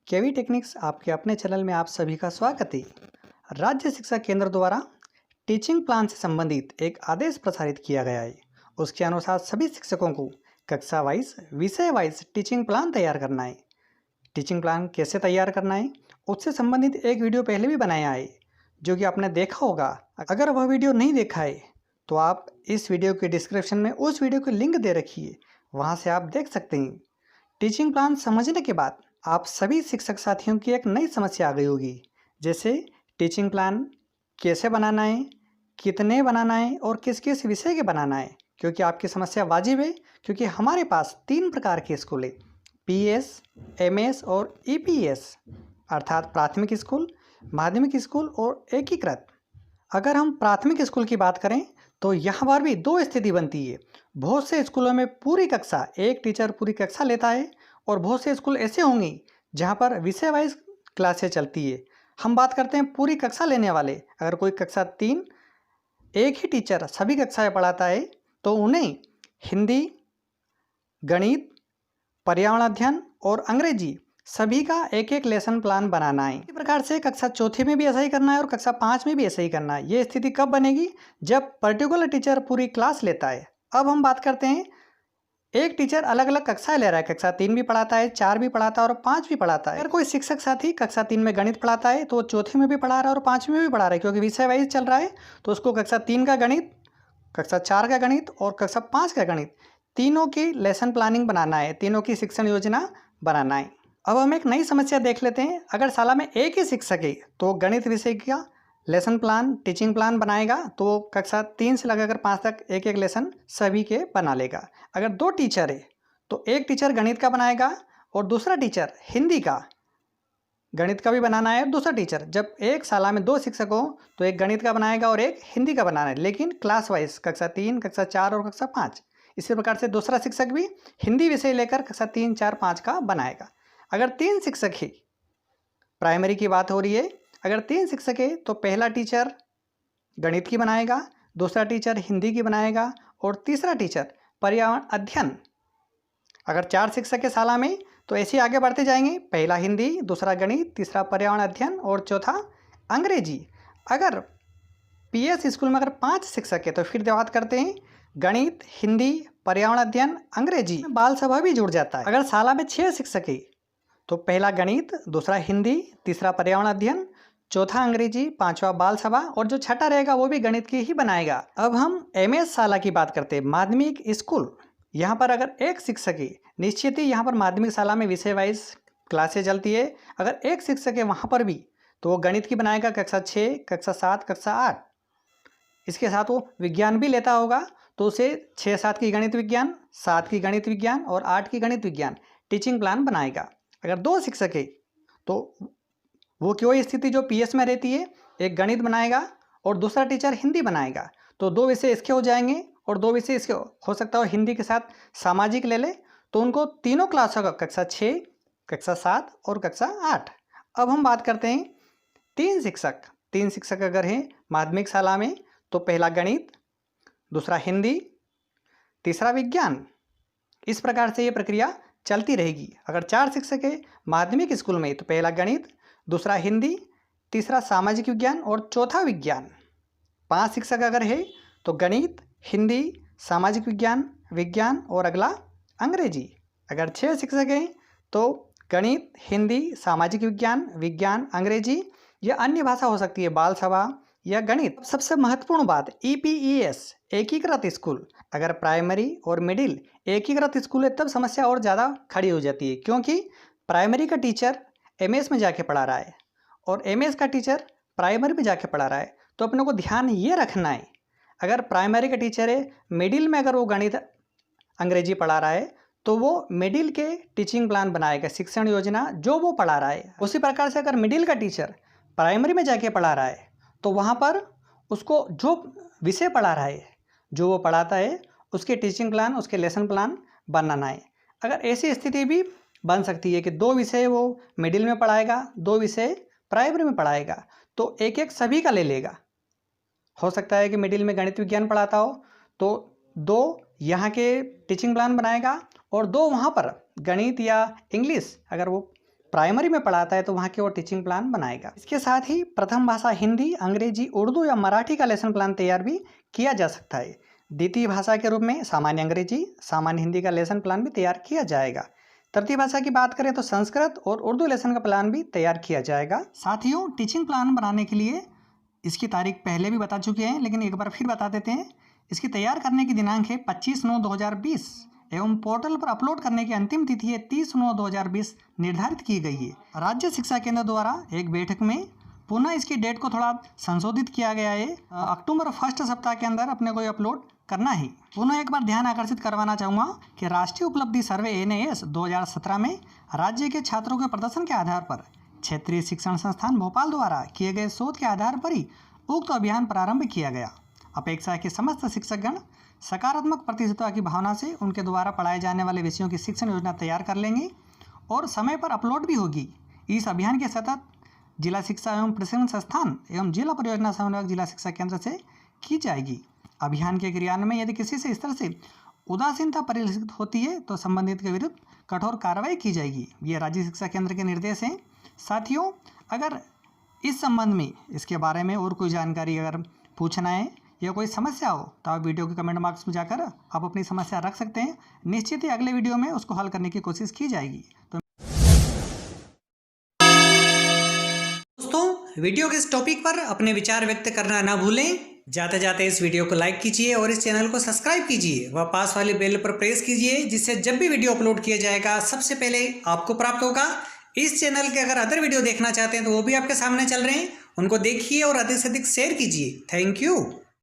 केवी techniques आपके अपने channel में आप सभी का स्वागत है। राज्य शिक्षा केंद्र द्वारा टीचिंग प्लान से संबंधित एक आदेश प्रसारित किया गया है। उसके अनुसार सभी शिक्षकों को कक्षा वाइज विषय वाइज टीचिंग प्लान तैयार करना है। टीचिंग प्लान कैसे तैयार करना है उससे संबंधित एक वीडियो पहले भी बनाया है, जो कि आपने देखा होगा। अगर वह वीडियो नहीं देखा है तो आप इस वीडियो के डिस्क्रिप्शन में उस वीडियो की लिंक दे रखी है, वहाँ से आप देख सकते हैं। टीचिंग प्लान समझने के बाद आप सभी शिक्षक साथियों की एक नई समस्या आ गई होगी, जैसे टीचिंग प्लान कैसे बनाना है, कितने बनाना है और किस किस विषय के बनाना है। क्योंकि आपकी समस्या वाजिब है, क्योंकि हमारे पास 3 प्रकार के स्कूल है, पीएस, एमएस और ईपीएस, अर्थात प्राथमिक स्कूल, माध्यमिक स्कूल और एकीकृत। अगर हम प्राथमिक स्कूल की बात करें तो यहाँ पर भी 2 स्थिति बनती है। बहुत से स्कूलों में पूरी कक्षा एक टीचर पूरी कक्षा लेता है और बहुत से स्कूल ऐसे होंगे जहाँ पर विषय वाइज क्लासें चलती है। हम बात करते हैं पूरी कक्षा लेने वाले। अगर कोई कक्षा 3 एक ही टीचर सभी कक्षाएं पढ़ाता है तो उन्हें हिंदी, गणित, पर्यावरण अध्ययन और अंग्रेजी सभी का एक एक लेसन प्लान बनाना है। इसी प्रकार से कक्षा 4 में भी ऐसा ही करना है और कक्षा 5 में भी ऐसा ही करना है। ये स्थिति कब बनेगी? जब पर्टिकुलर टीचर पूरी क्लास लेता है। अब हम बात करते हैं, एक टीचर अलग अलग कक्षाएं ले रहा है, कक्षा 3 भी पढ़ाता है, 4 भी पढ़ाता है और 5 भी पढ़ाता है। अगर कोई शिक्षक साथी कक्षा 3 में गणित पढ़ाता है तो चौथे में भी पढ़ा रहा है और 5 में भी पढ़ा रहा है, क्योंकि विषय वाइज चल रहा है। तो उसको कक्षा 3 का गणित, कक्षा 4 का गणित और कक्षा 5 का गणित, तीनों की लेसन प्लानिंग बनाना है, तीनों की शिक्षण योजना बनाना है। अब हम एक नई समस्या देख लेते हैं। अगर शाला में एक ही शिक्षक है तो गणित विषय का लेसन प्लान, टीचिंग प्लान बनाएगा, तो कक्षा 3 से लगाकर 5 तक एक एक लेसन सभी के बना लेगा। अगर 2 टीचर है तो एक टीचर गणित का बनाएगा और दूसरा टीचर हिंदी का, गणित का भी बनाना है। दूसरा टीचर, जब एक शाला में 2 शिक्षक हो तो एक गणित का बनाएगा और एक हिंदी का बनाना है, लेकिन क्लास वाइज कक्षा 3, कक्षा 4 और कक्षा 5। इसी प्रकार से दूसरा शिक्षक भी हिंदी विषय लेकर कक्षा 3, 4, 5 का बनाएगा। अगर 3 शिक्षक ही, प्राइमरी की बात हो रही है, अगर 3 शिक्षक है तो पहला टीचर गणित की बनाएगा, दूसरा टीचर हिंदी की बनाएगा और तीसरा टीचर पर्यावरण अध्ययन। अगर 4 शिक्षक है शाला में तो ऐसे आगे बढ़ते जाएंगे, पहला हिंदी, दूसरा गणित, तीसरा पर्यावरण अध्ययन और चौथा अंग्रेजी। अगर पीएस स्कूल में अगर 5 शिक्षक है तो फिर बात करते हैं गणित, हिंदी, पर्यावरण अध्ययन, अंग्रेजी, बाल सभा भी जुड़ जाता है। अगर शाला में 6 शिक्षक है तो पहला गणित, दूसरा हिंदी, तीसरा पर्यावरण अध्ययन, चौथा अंग्रेजी, 5वां बाल सभा और जो छठा रहेगा वो भी गणित की ही बनाएगा। अब हम एमएस शाला की बात करते हैं, माध्यमिक स्कूल। यहाँ पर अगर एक शिक्षक है, निश्चित ही यहाँ पर माध्यमिक शाला में विषय वाइज क्लासें चलती है। अगर एक शिक्षक है वहाँ पर भी तो वो गणित की बनाएगा, कक्षा 6, कक्षा 7, कक्षा 8। इसके साथ वो विज्ञान भी लेता होगा तो उसे 6-7 की गणित विज्ञान, 7 की गणित विज्ञान और 8 की गणित विज्ञान टीचिंग प्लान बनाएगा। अगर 2 शिक्षक है तो वो क्यों स्थिति जो पीएस में रहती है, एक गणित बनाएगा और दूसरा टीचर हिंदी बनाएगा, तो 2 विषय इसके हो जाएंगे और 2 विषय इसके हो सकता है हिंदी के साथ सामाजिक ले ले, तो उनको तीनों क्लास होगा, कक्षा 6, कक्षा 7 और कक्षा 8। अब हम बात करते हैं 3 शिक्षक अगर हैं माध्यमिक शाला में तो पहला गणित, दूसरा हिंदी, तीसरा विज्ञान। इस प्रकार से ये प्रक्रिया चलती रहेगी। अगर 4 शिक्षक है माध्यमिक स्कूल में तो पहला गणित, दूसरा हिंदी, तीसरा सामाजिक विज्ञान और चौथा विज्ञान। 5 शिक्षक अगर है तो गणित, हिंदी, सामाजिक विज्ञान, विज्ञान और अगला अंग्रेजी। अगर 6 शिक्षक हैं तो गणित, हिंदी, सामाजिक विज्ञान, विज्ञान, अंग्रेजी या अन्य भाषा हो सकती है, बाल सभा या गणित। सबसे महत्वपूर्ण बात, ईपीईएस, एकीकृत स्कूल। अगर प्राइमरी और मिडिल एकीकृत स्कूल है तब समस्या और ज़्यादा खड़ी हो जाती है, क्योंकि प्राइमरी का टीचर एमएस में जाके पढ़ा रहा है और एमएस का टीचर प्राइमरी में जाके पढ़ा रहा है। तो अपने को ध्यान ये रखना है, अगर प्राइमरी का टीचर है, मिडिल में अगर वो गणित, अंग्रेजी पढ़ा रहा है तो वो मिडिल के टीचिंग प्लान बनाएगा, शिक्षण योजना जो वो पढ़ा रहा है। उसी प्रकार से अगर मिडिल का टीचर प्राइमरी में जाके पढ़ा रहा है तो वहाँ पर उसको जो विषय पढ़ा रहा है, जो वो पढ़ाता है, उसके टीचिंग प्लान, उसके लेसन प्लान बनाना है। अगर ऐसी स्थिति भी बन सकती है कि 2 विषय वो मिडिल में पढ़ाएगा, 2 विषय प्राइमरी में पढ़ाएगा, तो एक एक सभी का ले लेगा। हो सकता है कि मिडिल में गणित विज्ञान पढ़ाता हो तो 2 यहाँ के टीचिंग प्लान बनाएगा और 2 वहाँ पर गणित या इंग्लिश, अगर वो प्राइमरी में पढ़ाता है तो वहाँ के वो टीचिंग प्लान बनाएगा। इसके साथ ही प्रथम भाषा हिंदी, अंग्रेजी, उर्दू या मराठी का लेसन प्लान तैयार भी किया जा सकता है। द्वितीय भाषा के रूप में सामान्य अंग्रेजी, सामान्य हिंदी का लेसन प्लान भी तैयार किया जाएगा। तृतीय भाषा की बात करें तो संस्कृत और उर्दू लेसन का प्लान भी तैयार किया जाएगा। साथियों, टीचिंग प्लान बनाने के लिए इसकी तारीख पहले भी बता चुके हैं, लेकिन एक बार फिर बता देते हैं। इसकी तैयार करने की दिनांक है 25/9/2020 एवं पोर्टल पर अपलोड करने की अंतिम तिथि है 30/9/2020 निर्धारित की गई है। राज्य शिक्षा केंद्र द्वारा एक बैठक में पुनः इसकी डेट को थोड़ा संशोधित किया गया है। अक्टूबर फर्स्ट सप्ताह के अंदर अपने को अपलोड करना है। पुनः एक बार ध्यान आकर्षित करवाना चाहूँगा कि राष्ट्रीय उपलब्धि सर्वे NAS 2017 में राज्य के छात्रों के प्रदर्शन के आधार पर क्षेत्रीय शिक्षण संस्थान भोपाल द्वारा किए गए शोध के आधार पर ही उक्त अभियान प्रारंभ किया गया। अपेक्षा है कि समस्त शिक्षकगण सकारात्मक प्रतिष्ठिता की भावना से उनके द्वारा पढ़ाए जाने वाले विषयों की शिक्षण योजना तैयार कर लेंगे और समय पर अपलोड भी होगी। इस अभियान के सतत जिला शिक्षा एवं प्रशिक्षण संस्थान एवं जिला परियोजना समन्वयक जिला शिक्षा केंद्र से की जाएगी। अभियान के क्रियान्वयन में यदि किसी से इस तरह से उदासीनता परिलक्षित होती है तो संबंधित के विरुद्ध कठोर कार्रवाई की जाएगी। ये राज्य शिक्षा केंद्र के निर्देश हैं। साथियों, अगर इस संबंध में इसके बारे में और कोई जानकारी अगर पूछना है या कोई समस्या हो तो आप वीडियो के कमेंट बॉक्स में जाकर आप अपनी समस्या रख सकते हैं। निश्चित ही अगले वीडियो में उसको हल करने की कोशिश की जाएगी। तो दोस्तों, वीडियो के इस टॉपिक पर अपने विचार व्यक्त करना ना भूलें। जाते जाते इस वीडियो को लाइक कीजिए और इस चैनल को सब्सक्राइब कीजिए व पास वाले बेल पर प्रेस कीजिए, जिससे जब भी वीडियो अपलोड किया जाएगा सबसे पहले आपको प्राप्त होगा। इस चैनल के अगर अदर वीडियो देखना चाहते हैं तो वो भी आपके सामने चल रहे हैं, उनको देखिए और अधिक से अधिक शेयर कीजिए। Thank you.